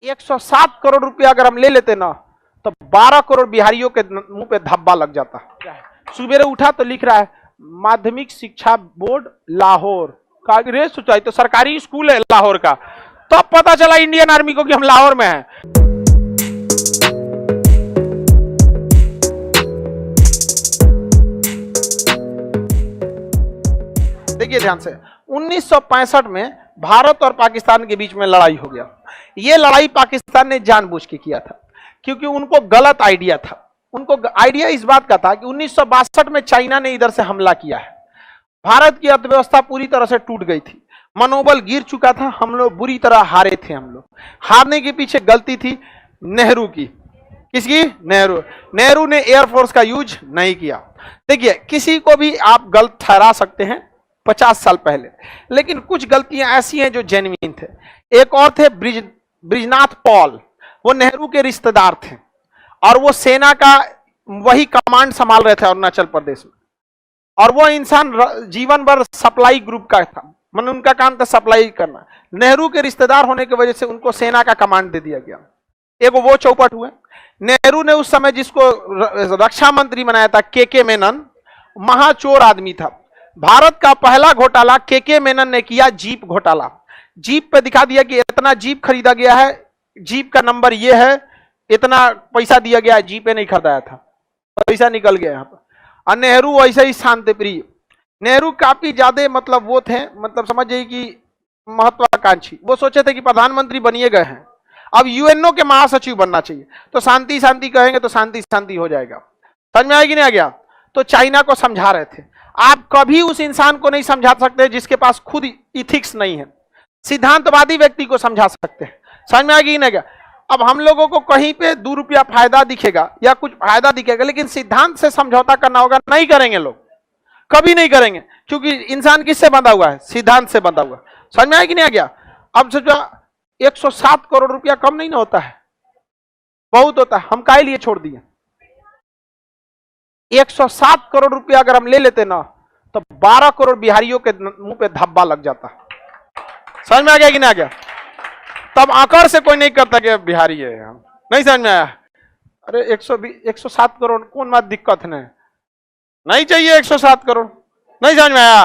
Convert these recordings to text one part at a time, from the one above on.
107 करोड़ रुपया अगर हम ले लेते ना तो 12 करोड़ बिहारियों के मुंह पे धब्बा लग जाता। सुबेरे उठा तो लिख रहा है माध्यमिक शिक्षा बोर्ड लाहौर का, रे सोचा तो सरकारी स्कूल है लाहौर का, तो अब पता चला इंडियन आर्मी को कि हम लाहौर में हैं। देखिए ध्यान से, 1965 में भारत और पाकिस्तान के बीच में लड़ाई हो गया। यह लड़ाई पाकिस्तान ने जानबूझ के किया था क्योंकि उनको गलत आइडिया था। उनको आइडिया इस बात का था कि 1962 में चाइना ने इधर से हमला किया है, भारत की अर्थव्यवस्था पूरी तरह से टूट गई थी, मनोबल गिर चुका था, हम लोग बुरी तरह हारे थे। हम लोग हारने के पीछे गलती थी नेहरू की। किसकी? नेहरू ने एयरफोर्स का यूज नहीं किया। देखिए किसी को भी आप गलत ठहरा सकते हैं 50 साल पहले, लेकिन कुछ गलतियां ऐसी हैं जो जेन्युइन थे। एक और थे ब्रिजनाथ पॉल, वो नेहरू के रिश्तेदार थे और वो सेना का वही कमांड संभाल रहे थे अरुणाचल प्रदेश में, और वो इंसान जीवन भर सप्लाई ग्रुप का था, मतलब उनका काम था सप्लाई करना। नेहरू के रिश्तेदार होने की वजह से उनको सेना का कमांड दे दिया गया। एक वो चौपट हुए। नेहरू ने उस समय जिसको रक्षा मंत्री बनाया था के मेनन, महाचोर आदमी था। भारत का पहला घोटाला के मेनन ने किया, जीप घोटाला। जीप पे दिखा दिया कि इतना जीप खरीदा गया है, जीप का नंबर ये है, इतना पैसा दिया गया है, जीपे नहीं खरीदाया था, पैसा निकल गया यहाँ पर। और नेहरू वैसे ही शांति प्रिय। नेहरू काफी ज्यादा मतलब वो थे, मतलब समझ जाइए कि महत्वाकांक्षी। वो सोचे थे कि प्रधानमंत्री बनिए गए हैं, अब यूएनओ के महासचिव बनना चाहिए, तो शांति शांति कहेंगे तो शांति शांति हो जाएगा। समझ में आएगी नहीं आ गया? तो चाइना को समझा रहे थे। आप कभी उस इंसान को नहीं समझा सकते जिसके पास खुद इथिक्स नहीं है। सिद्धांतवादी व्यक्ति को समझा सकते हैं। समझ में आएगी नहीं क्या? अब हम लोगों को कहीं पे 2 रुपया फायदा दिखेगा या कुछ फायदा दिखेगा, लेकिन सिद्धांत से समझौता करना होगा, नहीं करेंगे लोग, कभी नहीं करेंगे, क्योंकि इंसान किससे बंधा हुआ है? सिद्धांत से बंधा हुआ। समझ में आएगी नहीं आ गया? अब सोचो 107 करोड़ रुपया कम नहीं ना होता है, बहुत होता है। हम काहे लिए छोड़ दिए? 107 करोड़ रुपया अगर हम ले लेते ना तो 12 करोड़ बिहारियों के मुंह पे धब्बा लग जाता। समझ में आ गया कि नहीं आ गया? तब आकर से कोई नहीं करता कि बिहारी है हम, नहीं समझ में आया? अरे 107 करोड़ कौन बात दिक्कत है? नहीं चाहिए 107 करोड़, नहीं समझ में आया?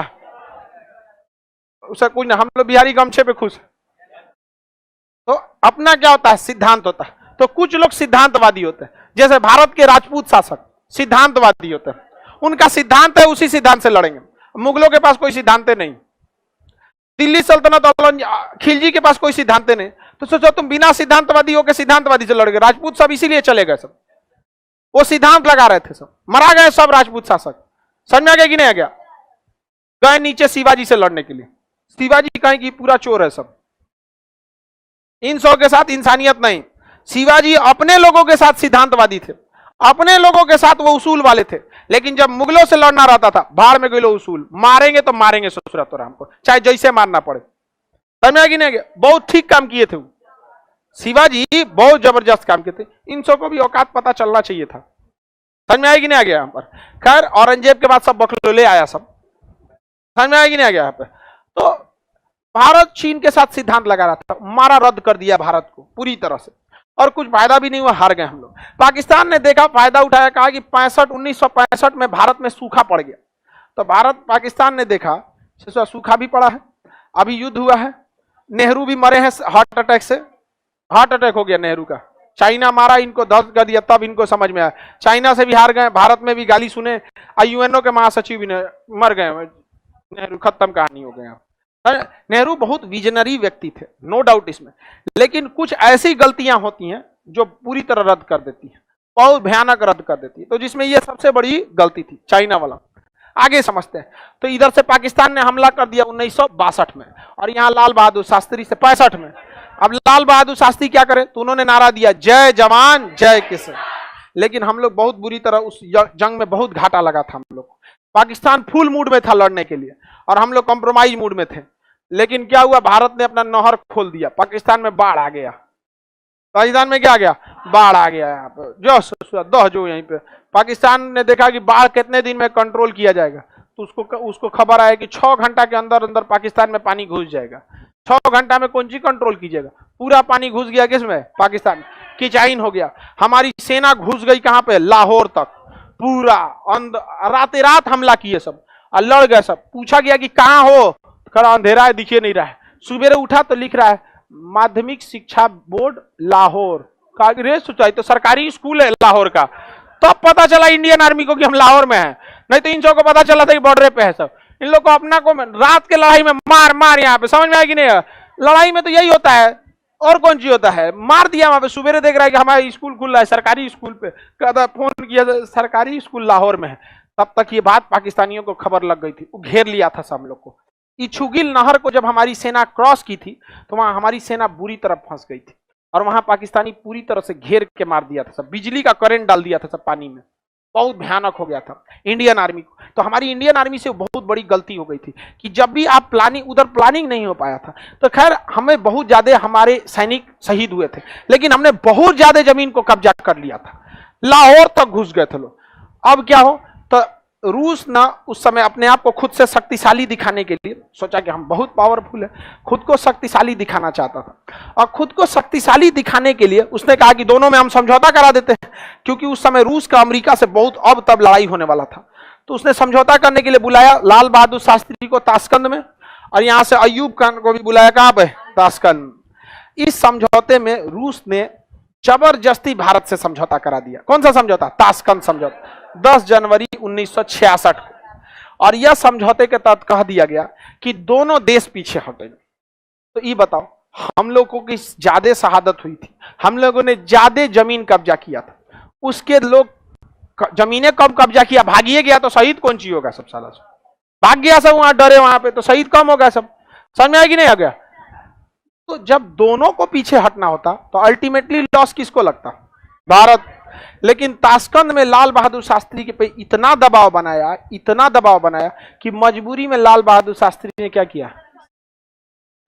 उसे कुछ ना, हम लोग बिहारी गमछे पे खुश। तो अपना क्या होता है? सिद्धांत होता है। तो कुछ लोग सिद्धांतवादी होते हैं, जैसे भारत के राजपूत शासक सिद्धांतवादी होते हैं, उनका सिद्धांत है, उसी सिद्धांत से लड़ेंगे। मुगलों के पास कोई सिद्धांत नहीं, दिल्ली सल्तनत खिलजी के पास कोई सिद्धांत नहीं, तो सोचो तुम बिना सिद्धांतवादी होकर सिद्धांतवादी से लड़ गए। राजपूत सब इसीलिए चले गए, सब वो सिद्धांत लगा रहे थे, सब मरा गए सब राजपूत शासक। समझ में आ गया कि नहीं आ गया? गए नीचे शिवाजी से लड़ने के लिए। शिवाजी कहें कि पूरा चोर है सब, इन सब के साथ इंसानियत नहीं। शिवाजी अपने लोगों के साथ सिद्धांतवादी थे, अपने लोगों के साथ वो उसूल वाले थे, लेकिन जब मुगलों से लड़ना रहता था, भाड़ में गए लो उसूल, मारेंगे तो मारेंगे ससुरा तो राम को, चाहे जैसे मारना पड़े। समझ में आ गया कि नहीं? बहुत ठीक काम किए थे वो शिवाजी, बहुत जबरदस्त काम किए थे। इन सबको भी औकात पता चलना चाहिए था। समझ में आएगी नहीं आ गया? यहाँ पर खैर औरंगजेब के बाद सब बखलोले आया सब। समझ में आएगी नहीं आ गया? यहाँ पे तो भारत चीन के साथ सिद्धांत लगा रहा था, मारा रद्द कर दिया भारत को पूरी तरह से, और कुछ फायदा भी नहीं हुआ, हार गए हम लोग। पाकिस्तान ने देखा, फायदा उठाया, कहा कि 1965 में भारत में सूखा पड़ गया, तो भारत पाकिस्तान ने देखा सूखा भी पड़ा है, अभी युद्ध हुआ है, नेहरू भी मरे हैं हार्ट अटैक से, हार्ट अटैक हो गया नेहरू का, चाइना मारा, इनको ध्वस्त कर दिया, तब इनको समझ में आया। चाइना से भी हार गए, भारत में भी गाली सुने, यूएनओ के महासचिव भी मर गए, नेहरू खत्म कहानी हो गया। नेहरू बहुत विजनरी व्यक्ति थे, नो डाउट इसमें, लेकिन कुछ ऐसी गलतियां होती हैं जो पूरी तरह रद्द कर देती हैं, बहुत भयानक रद्द कर देती है। तो जिसमें यह सबसे बड़ी गलती थी चाइना वाला। आगे समझते हैं। तो इधर से पाकिस्तान ने हमला कर दिया 1962 में, और यहाँ लाल बहादुर शास्त्री से 65 में। अब लाल बहादुर शास्त्री क्या करे? तो उन्होंने नारा दिया जय जवान जय किसान, लेकिन हम लोग बहुत बुरी तरह उस जंग में बहुत घाटा लगा था हम लोग। पाकिस्तान फुल मूड में था लड़ने के लिए और हम लोग कॉम्प्रोमाइज मूड में थे, लेकिन क्या हुआ? भारत ने अपना नहर खोल दिया, पाकिस्तान में बाढ़ आ गया। पाकिस्तान में क्या आ गया? बाढ़ आ गया। यहाँ पे जो यहीं पे पाकिस्तान ने देखा कि बाढ़ कितने दिन में कंट्रोल किया जाएगा, तो उसको खबर आया कि 6 घंटा के अंदर अंदर पाकिस्तान में पानी घुस जाएगा। 6 घंटा में कौन सी कंट्रोल कीजिएगा, पूरा पानी घुस गया किसमें, पाकिस्तान, किचाइन हो गया। हमारी सेना घुस गई कहां पे, लाहौर तक, पूरा रातें रात हमला किए सब और लड़ गए सब। पूछा गया कि कहां हो, खड़ा अंधेरा है, दिखे नहीं रहा है। सुबेरे उठा तो लिख रहा है माध्यमिक शिक्षा बोर्ड लाहौर का, रे सोचा तो सरकारी स्कूल है लाहौर का। तब तो पता चला इंडियन आर्मी को कि हम लाहौर में हैं, नहीं तो इन सबको पता चला था कि बॉर्डर पे है सब। इन लोग को अपना को रात के लड़ाई में मार मार, यहाँ पे समझ में आएगी नहीं, लड़ाई में तो यही होता है और कौन चीज होता है, मार दिया वहां पे। सुबेरे देख रहा है कि हमारा स्कूल खुल रहा है, सरकारी स्कूल पे, कहता फोन किया सरकारी स्कूल लाहौर में है। तब तक ये बात पाकिस्तानियों को खबर लग गई थी, वो घेर लिया था सब लोग को। इछुगिल नहर को जब हमारी सेना क्रॉस की थी तो वहां हमारी सेना बुरी तरह फंस गई थी और वहां पाकिस्तानी पूरी तरह से घेर के मार दिया था सब, बिजली का करंट डाल दिया था सब पानी में, बहुत भयानक हो गया था इंडियन आर्मी को। तो हमारी इंडियन आर्मी से बहुत बड़ी गलती हो गई थी कि जब भी आप उधर प्लानिंग नहीं हो पाया था। तो खैर हमें बहुत ज्यादा हमारे सैनिक शहीद हुए थे, लेकिन हमने बहुत ज्यादा जमीन को कब्जा कर लिया था, लाहौर तक घुस गए थे लोग। अब क्या हो, तो रूस ना उस समय अपने आप को खुद से शक्तिशाली दिखाने के लिए सोचा कि हम बहुत पावरफुल है, खुद को शक्तिशाली दिखाना चाहता था। और खुद को शक्तिशाली दिखाने के लिए उसने कहा कि दोनों में हम समझौता करा देते हैं, क्योंकि उस समय रूस का अमेरिका से बहुत अब तब लड़ाई होने वाला था। तो उसने समझौता करने के लिए बुलाया लाल बहादुर शास्त्री को ताशकंद में, और यहां से अयूब खान को भी बुलाया कहां पे, ताशकंद। इस समझौते में रूस ने जबरदस्ती भारत से समझौता करा दिया। कौन सा समझौता, ताशकंद समझौता, 10 जनवरी 1966 को। और यह समझौते के तहत कह दिया गया कि दोनों देश पीछे हटेंगे। तो ये बताओ, हम लोगों की ज्यादा शहादत हुई थी, हम लोगों ने ज्यादा जमीन कब्जा किया था, उसके लोग जमीनें कम कब्जा किया, भागिए गया तो शहीद कौन ची होगा, सब साला भाग गया सब, वहां डरे वहां पे, तो शहीद कम हो गया सब। समझ में आएगी नहीं आ गया। तो जब दोनों को पीछे हटना होता तो अल्टीमेटली लॉस किसको लगता, भारत। लेकिन ताशकंद में लाल बहादुर शास्त्री के पे इतना दबाव बनाया, इतना दबाव बनाया कि मजबूरी में लाल बहादुर शास्त्री ने क्या किया।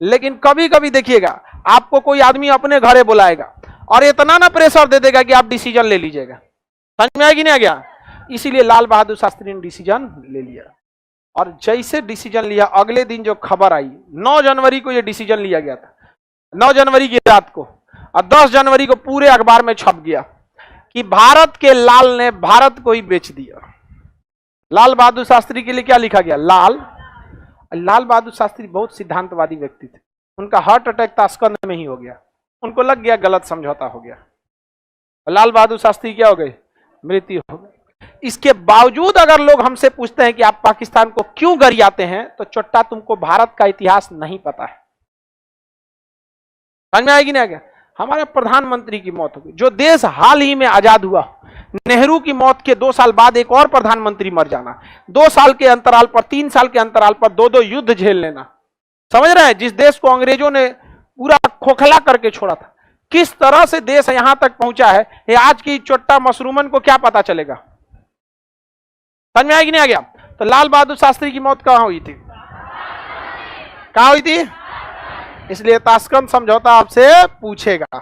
लेकिन कभी कभी देखिएगा आपको कोई आदमी अपने घरे बुलाएगा और इतना ना प्रेशर दे देगा कि आप डिसीजन ले लीजिएगा। समझ में आएगी नहीं आ गया। इसीलिए लाल बहादुर शास्त्री ने डिसीजन ले लिया, और जैसे डिसीजन लिया अगले दिन जो खबर आई, 9 जनवरी को यह डिसीजन लिया गया था, 9 जनवरी की रात को, और 10 जनवरी को पूरे अखबार में छप गया कि भारत के लाल ने भारत को ही बेच दिया। लाल बहादुर शास्त्री के लिए क्या लिखा गया, लाल बहादुर शास्त्री बहुत सिद्धांतवादी व्यक्ति थे, उनका हार्ट अटैक ताशकंद में ही हो गया, उनको लग गया गलत समझौता हो गया, लाल बहादुर शास्त्री क्या हो गए, मृत्यु हो गई। इसके बावजूद अगर लोग हमसे पूछते हैं कि आप पाकिस्तान को क्यों गरियाते हैं, तो चट्टा तुमको भारत का इतिहास नहीं पता है। समझ में आएगी ना क्या। हमारे प्रधानमंत्री की मौत हो गई, जो देश हाल ही में आजाद हुआ, नेहरू की मौत के 2 साल बाद एक और प्रधानमंत्री मर जाना, 2 साल के अंतराल पर, 3 साल के अंतराल पर 2-2 युद्ध झेल लेना। समझ रहे हैं, जिस देश को अंग्रेजों ने पूरा खोखला करके छोड़ा था, किस तरह से देश यहां तक पहुंचा है, ये आज की चोट्टा मशरूमन को क्या पता चलेगा। समझ में आएगी नहीं आ गया। तो लाल बहादुर शास्त्री की मौत कहां हुई थी, कहां हुई थी, इसलिए ताशकंद समझौता आपसे पूछेगा।